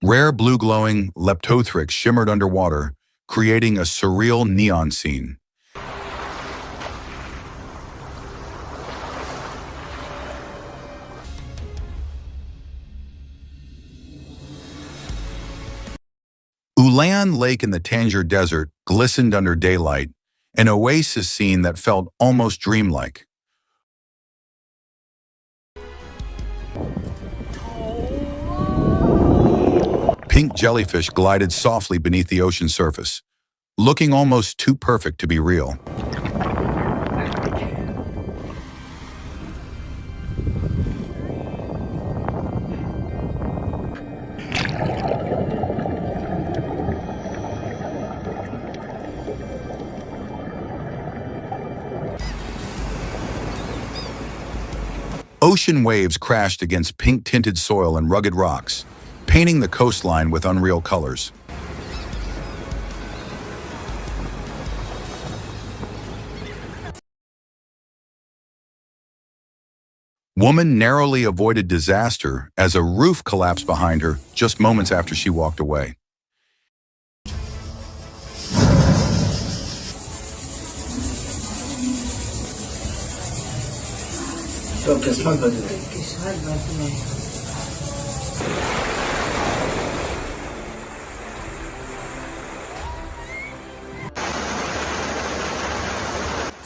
Rare blue-glowing leptothrix shimmered underwater, creating a surreal neon scene. Ulan Lake in the Tangier Desert glistened under daylight, an oasis scene that felt almost dreamlike. Pink jellyfish glided softly beneath the ocean surface, looking almost too perfect to be real. Ocean waves crashed against pink-tinted soil and rugged rocks, painting the coastline with unreal colors. Woman narrowly avoided disaster as a roof collapsed behind her just moments after she walked away.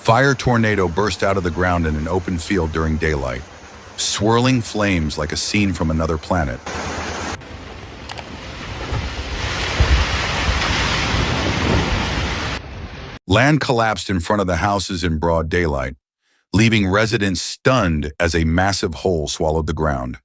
Fire tornado burst out of the ground in an open field during daylight, swirling flames like a scene from another planet. Land collapsed in front of the houses in broad daylight, leaving residents stunned as a massive hole swallowed the ground.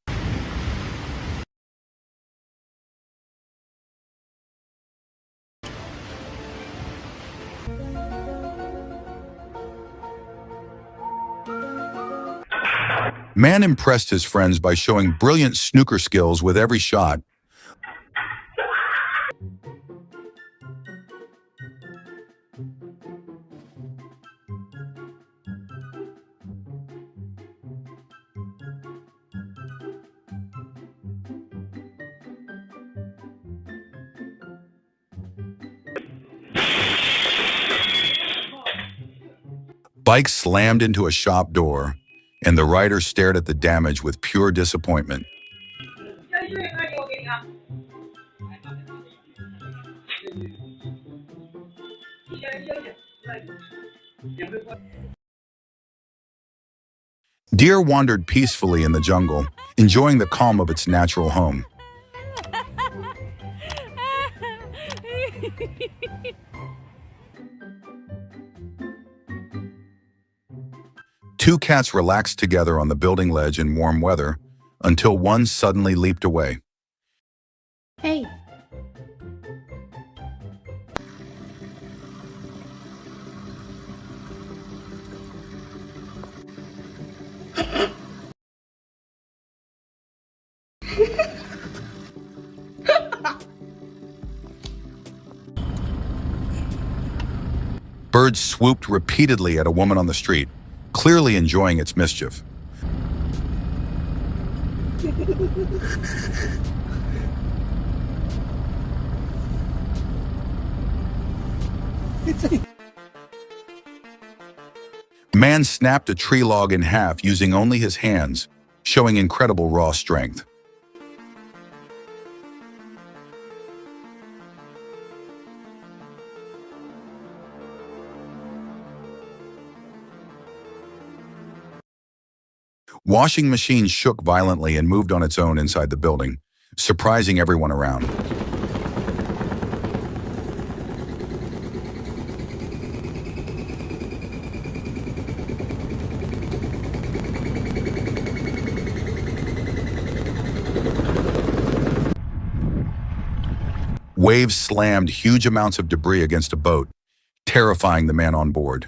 Man impressed his friends by showing brilliant snooker skills with every shot. Bike slammed into a shop door, and the rider stared at the damage with pure disappointment. Deer wandered peacefully in the jungle, enjoying the calm of its natural home. Two cats relaxed together on the building ledge in warm weather until one suddenly leaped away. Hey. Birds swooped repeatedly at a woman on the street, clearly enjoying its mischief. Man snapped a tree log in half using only his hands, showing incredible raw strength. Washing machine shook violently and moved on its own inside the building, surprising everyone around. Waves slammed huge amounts of debris against a boat, terrifying the man on board.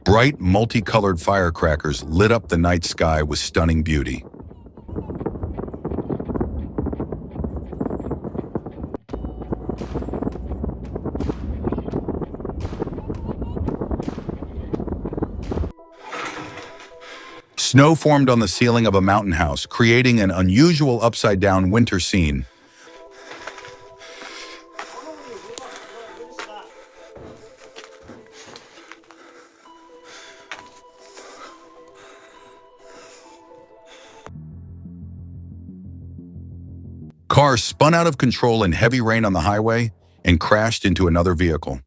Bright, multicolored firecrackers lit up the night sky with stunning beauty. Snow formed on the ceiling of a mountain house, creating an unusual upside-down winter scene. Cars spun out of control in heavy rain on the highway and crashed into another vehicle.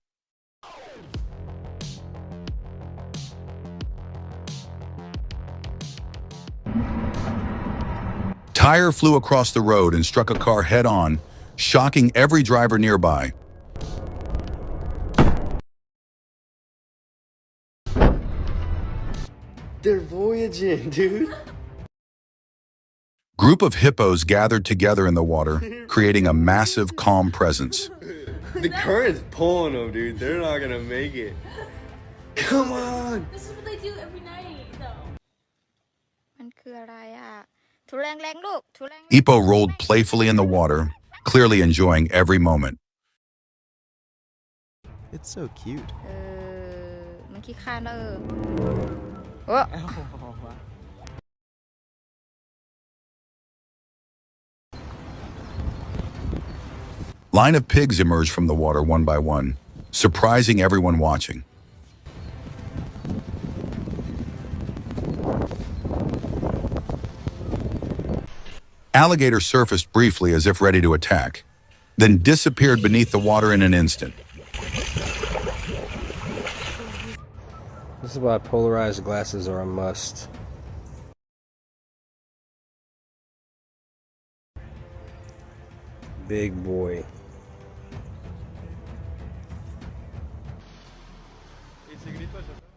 Tire flew across the road and struck a car head-on, shocking every driver nearby. They're voyaging, dude. Group of hippos gathered together in the water, creating a massive, calm presence. The current's pulling them, dude. They're not gonna make it. Come on. This is what they do every night, though. มันคืออะไรอ่ะถูแรงๆลูกถูแรง Hippo rolled playfully in the water, clearly enjoying every moment. It's so cute. มันขี้ข้านแล้วโอ้ Line of pigs emerged from the water one by one, surprising everyone watching. Alligator surfaced briefly as if ready to attack, then disappeared beneath the water in an instant. This is why polarized glasses are a must. Big boy.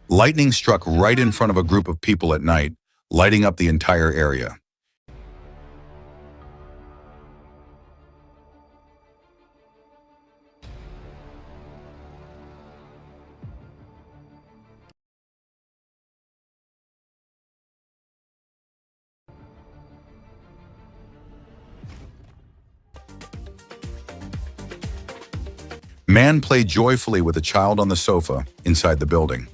Lightning struck right in front of a group of people at night, lighting up the entire area. Man played joyfully with a child on the sofa inside the building.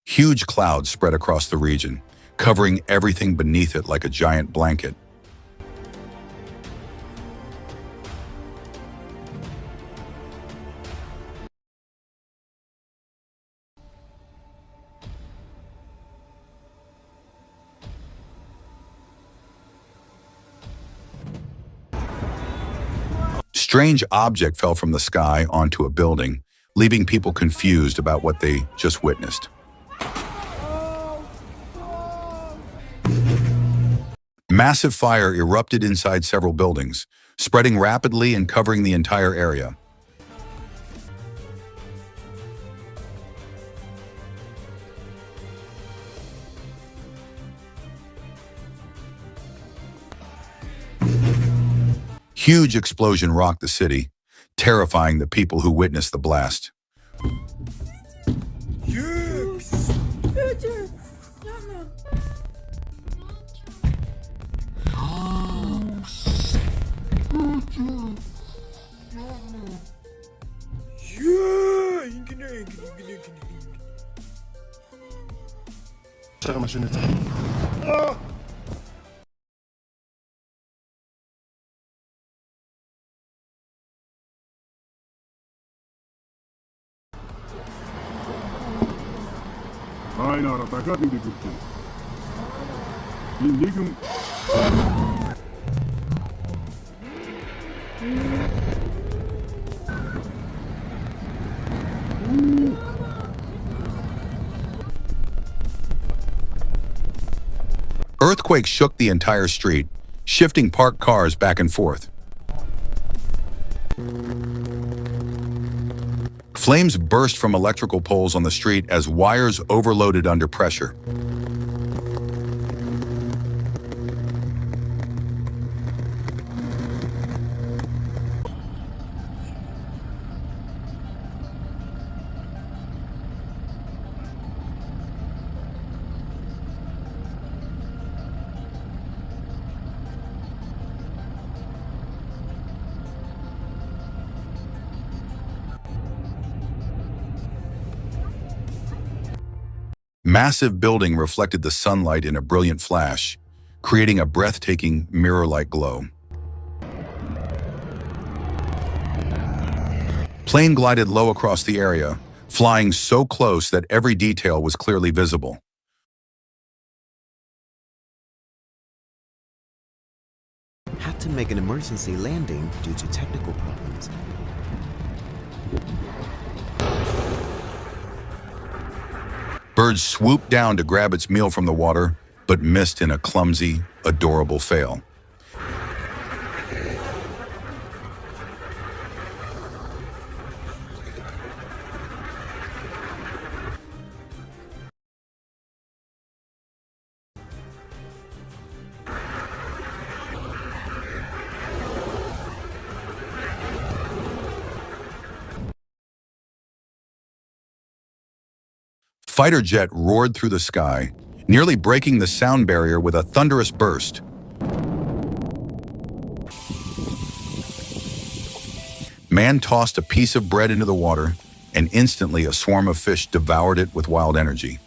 Huge clouds spread across the region, covering everything beneath it like a giant blanket. Strange object fell from the sky onto a building, leaving people confused about what they just witnessed. Massive fire erupted inside several buildings, spreading rapidly and covering the entire area. Huge explosion rocked the city, terrifying the people who witnessed the blast. Aina takaisin tikuttiin. Liikum. Earthquake shook the entire street, shifting parked cars back and forth. Flames burst from electrical poles on the street as wires overloaded under pressure. massive building reflected the sunlight in a brilliant flash, creating a breathtaking mirror-like glow. Plane glided low across the area, flying so close that every detail was clearly visible. Had to make an emergency landing due to technical problems. Bird swooped down to grab its meal from the water, but missed in a clumsy, adorable fail. Fighter jet roared through the sky, nearly breaking the sound barrier with a thunderous burst. Man tossed a piece of bread into the water, and instantly a swarm of fish devoured it with wild energy.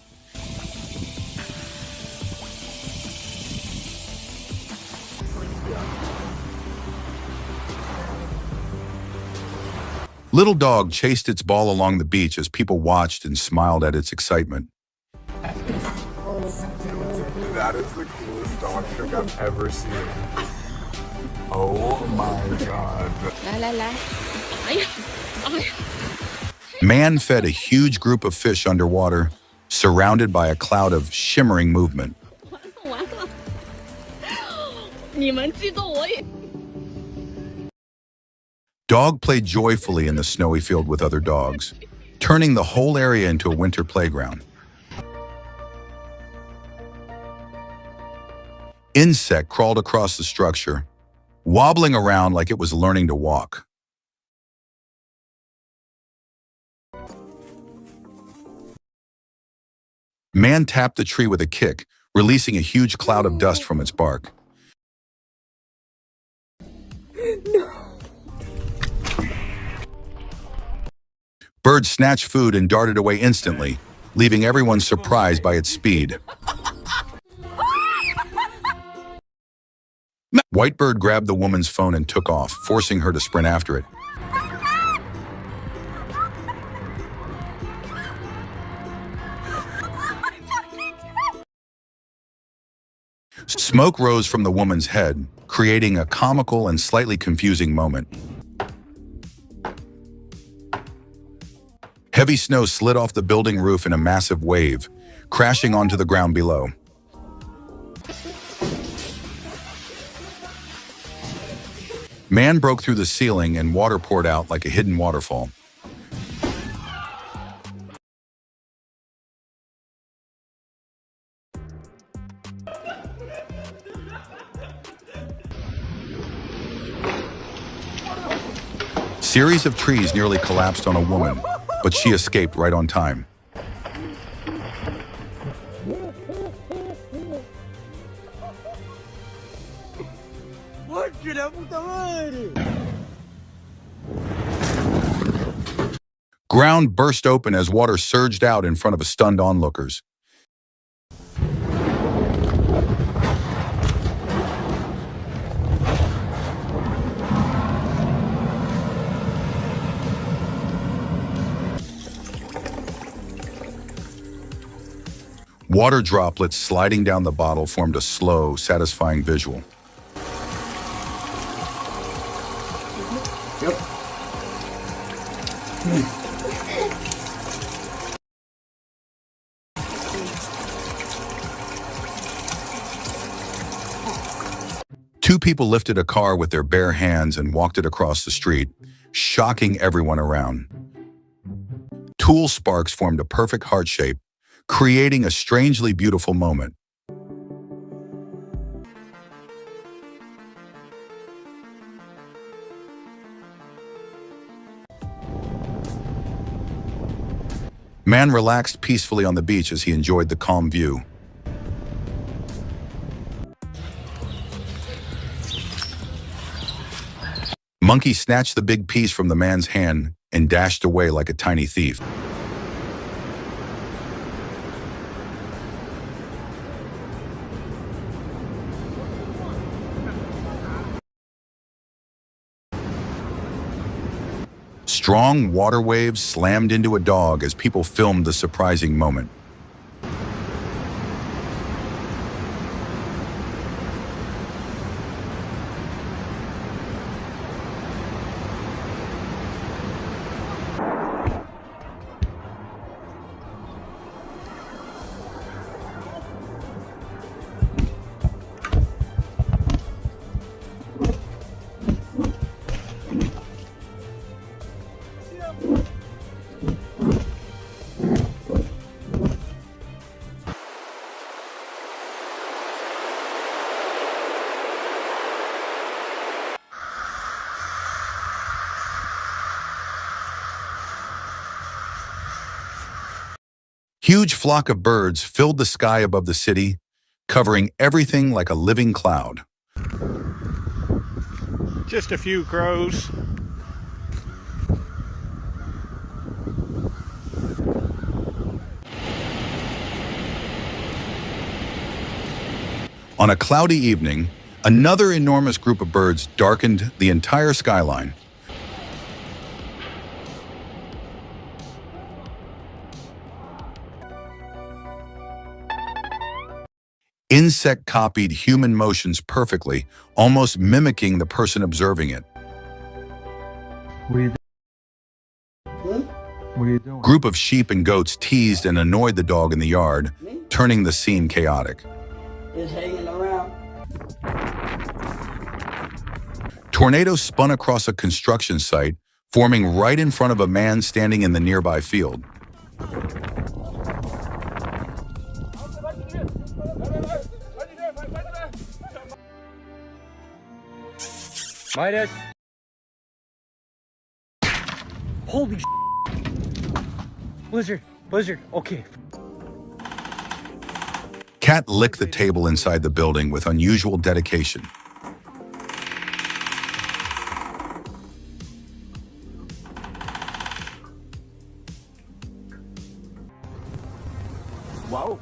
Little dog chased its ball along the beach as people watched and smiled at its excitement. That is the coolest dog trick I've ever seen. Oh my god. Man fed a huge group of fish underwater, surrounded by a cloud of shimmering movement. 完了，你们激动我也。 Dog played joyfully in the snowy field with other dogs, turning the whole area into a winter playground. Insect crawled across the structure, wobbling around like it was learning to walk. Man tapped the tree with a kick, releasing a huge cloud of dust from its bark. Bird snatched food and darted away instantly, leaving everyone surprised by its speed. Whitebird grabbed the woman's phone and took off, forcing her to sprint after it. Smoke rose from the woman's head, creating a comical and slightly confusing moment. Heavy snow slid off the building roof in a massive wave, crashing onto the ground below. Man broke through the ceiling and water poured out like a hidden waterfall. Series of trees nearly collapsed on a woman, but she escaped right on time. Ground burst open as water surged out in front of stunned onlookers. Water droplets sliding down the bottle formed a slow, satisfying visual. Two people lifted a car with their bare hands and walked it across the street, shocking everyone around. Tool sparks formed a perfect heart shape, creating a strangely beautiful moment. Man relaxed peacefully on the beach as he enjoyed the calm view. Monkey snatched the big piece from the man's hand and dashed away like a tiny thief. Strong water waves slammed into a dog as people filmed the surprising moment. Huge flock of birds filled the sky above the city, covering everything like a living cloud. Just a few crows. On a cloudy evening, another enormous group of birds darkened the entire skyline. Insect copied human motions perfectly, almost mimicking the person observing it. What are you doing? Group of sheep and goats teased and annoyed the dog in the yard, turning the scene chaotic. Just hanging around. Tornadoes spun across a construction site, forming right in front of a man standing in the nearby field. Midas. Holy Blizzard, okay. Cat licked the table inside the building with unusual dedication. Wow.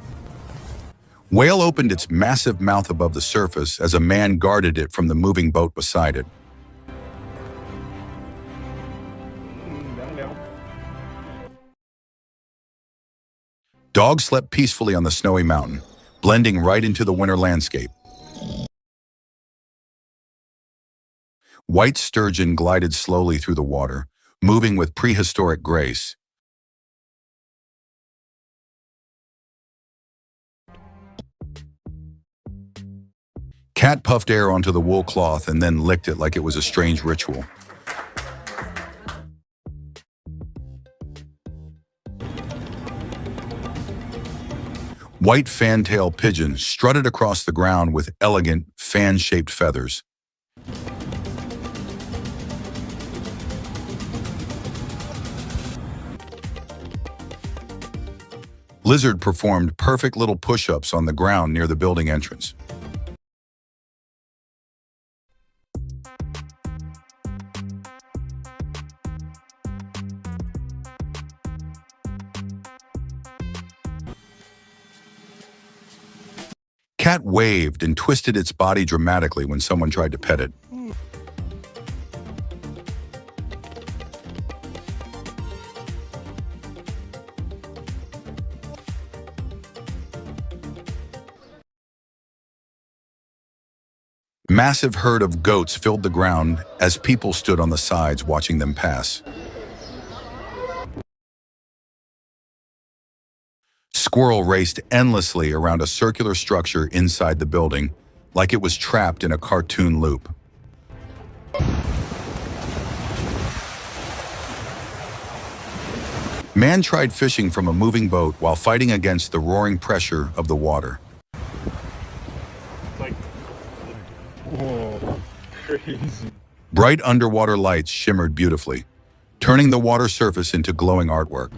Whale opened its massive mouth above the surface as a man guarded it from the moving boat beside it. Dogs slept peacefully on the snowy mountain, blending right into the winter landscape. White sturgeon glided slowly through the water, moving with prehistoric grace. Cat puffed air onto the wool cloth and then licked it like it was a strange ritual. White fantail pigeons strutted across the ground with elegant, fan-shaped feathers. Lizard performed perfect little push-ups on the ground near the building entrance. Cat waved and twisted its body dramatically when someone tried to pet it. Massive herd of goats filled the ground as people stood on the sides watching them pass. Squirrel raced endlessly around a circular structure inside the building, like it was trapped in a cartoon loop. Man tried fishing from a moving boat while fighting against the roaring pressure of the water. Whoa, crazy. Bright underwater lights shimmered beautifully, turning the water surface into glowing artwork.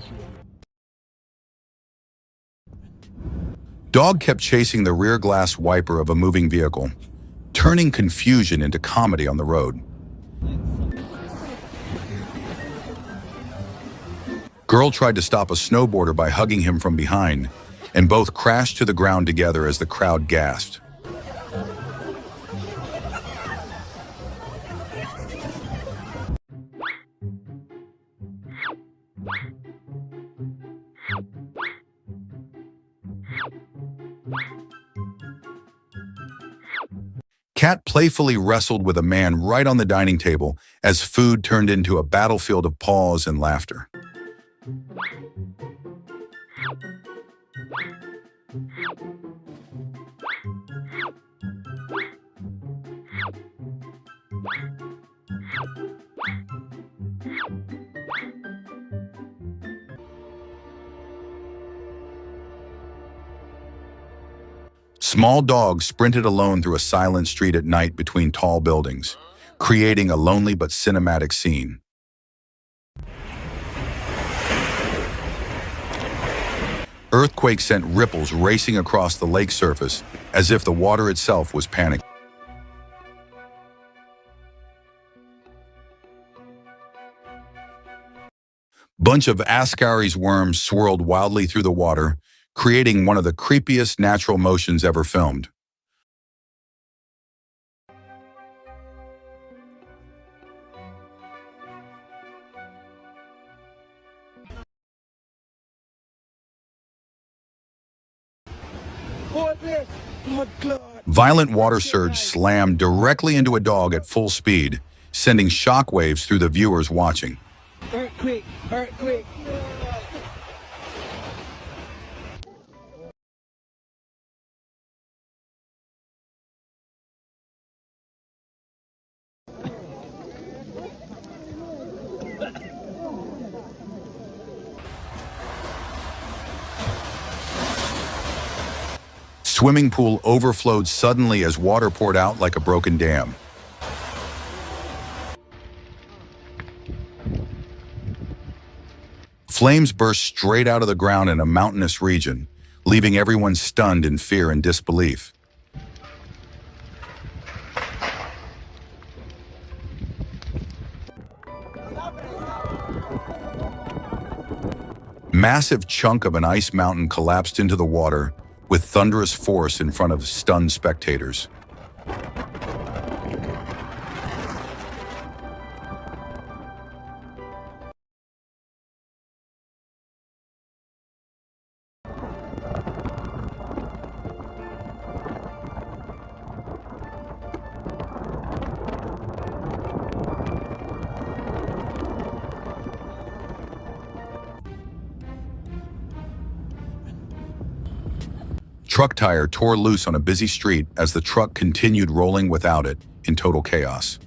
Dog kept chasing the rear glass wiper of a moving vehicle, turning confusion into comedy on the road. Girl tried to stop a snowboarder by hugging him from behind, and both crashed to the ground together as the crowd gasped. Cat playfully wrestled with a man right on the dining table as food turned into a battlefield of paws and laughter. Small dogs sprinted alone through a silent street at night between tall buildings, creating a lonely but cinematic scene. Earthquake sent ripples racing across the lake surface as if the water itself was panicking. Bunch of Ascaris worms swirled wildly through the water, creating one of the creepiest natural motions ever filmed. Violent water surge slammed directly into a dog at full speed, sending shockwaves through the viewers watching. Earthquake! Earthquake! Swimming pool overflowed suddenly as water poured out like a broken dam. Flames burst straight out of the ground in a mountainous region, leaving everyone stunned in fear and disbelief. Massive chunk of an ice mountain collapsed into the water with thunderous force in front of stunned spectators. Truck tire tore loose on a busy street as the truck continued rolling without it in total chaos.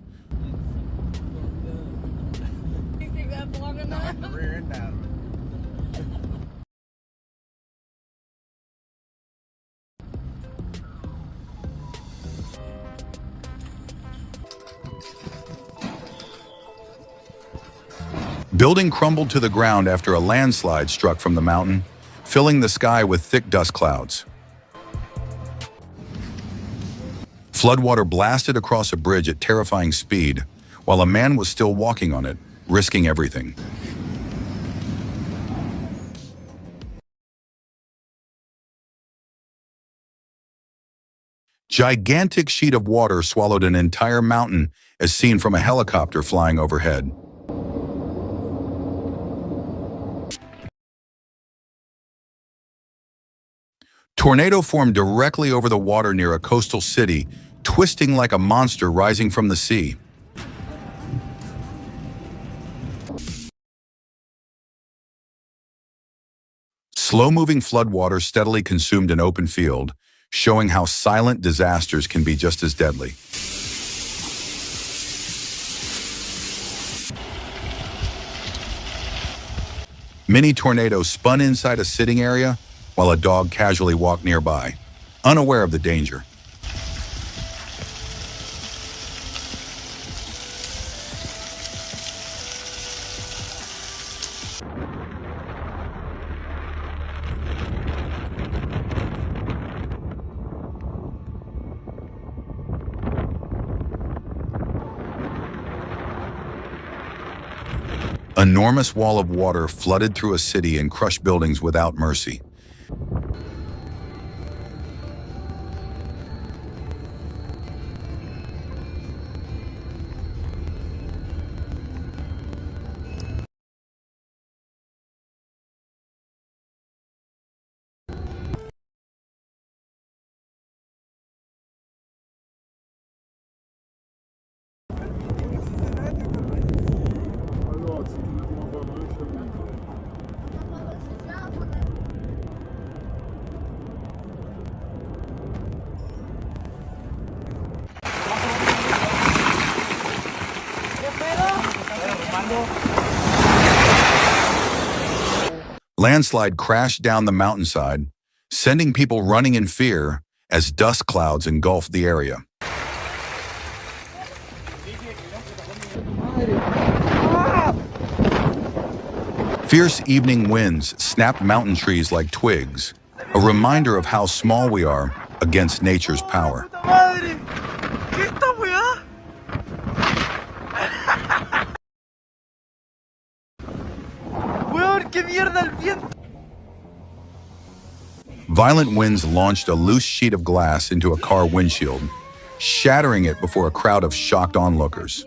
Building crumbled to the ground after a landslide struck from the mountain, filling the sky with thick dust clouds. Floodwater blasted across a bridge at terrifying speed, while a man was still walking on it, risking everything. Gigantic sheet of water swallowed an entire mountain as seen from a helicopter flying overhead. Tornado formed directly over the water near a coastal city, twisting like a monster rising from the sea. Slow-moving floodwater steadily consumed an open field, showing how silent disasters can be just as deadly. Mini tornadoes spun inside a sitting area, while a dog casually walked nearby, unaware of the danger. Enormous wall of water flooded through a city and crushed buildings without mercy. Landslide crashed down the mountainside, sending people running in fear as dust clouds engulfed the area. Fierce evening winds snapped mountain trees like twigs, a reminder of how small we are against nature's power. Violent winds launched a loose sheet of glass into a car windshield, shattering it before a crowd of shocked onlookers.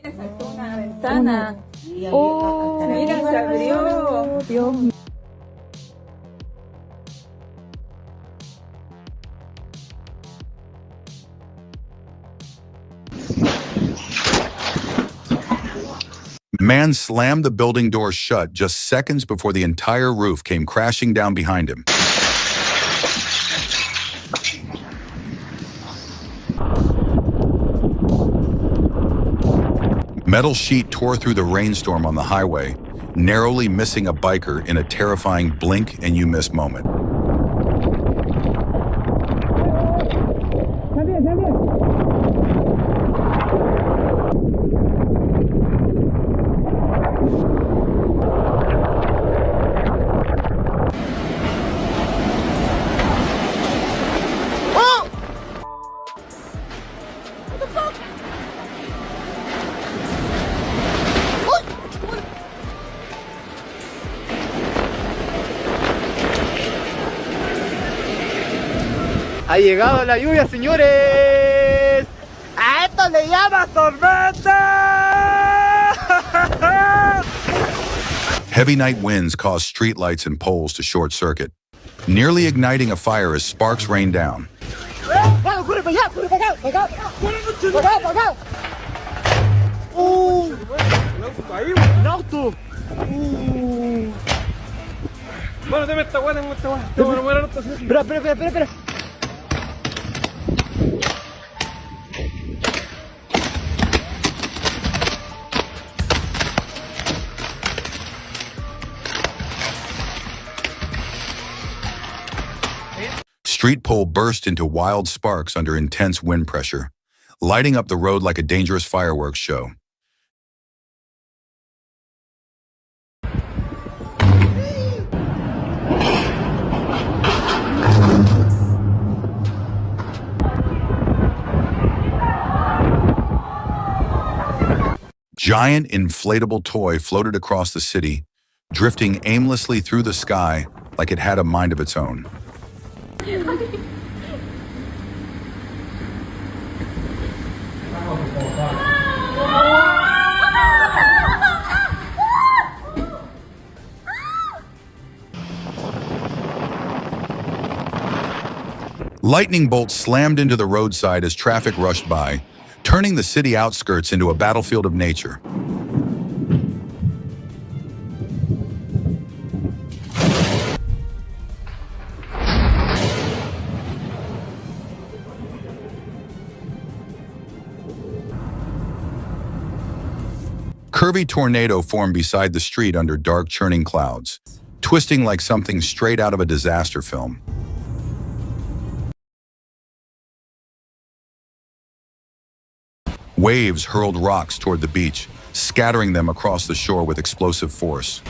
Man slammed the building door shut just seconds before the entire roof came crashing down behind him. Metal sheet tore through the rainstorm on the highway, narrowly missing a biker in a terrifying blink-and-you-miss moment. Ha llegado la lluvia, señores. A esto le llamas tormenta. Heavy night winds caused streetlights and poles to short circuit, nearly igniting a fire as sparks rained down. Espera. Street pole burst into wild sparks under intense wind pressure, lighting up the road like a dangerous fireworks show. Giant inflatable toy floated across the city, drifting aimlessly through the sky like it had a mind of its own. Lightning bolts slammed into the roadside as traffic rushed by, turning the city outskirts into a battlefield of nature. Curvy tornado formed beside the street under dark churning clouds, twisting like something straight out of a disaster film. Waves hurled rocks toward the beach, scattering them across the shore with explosive force.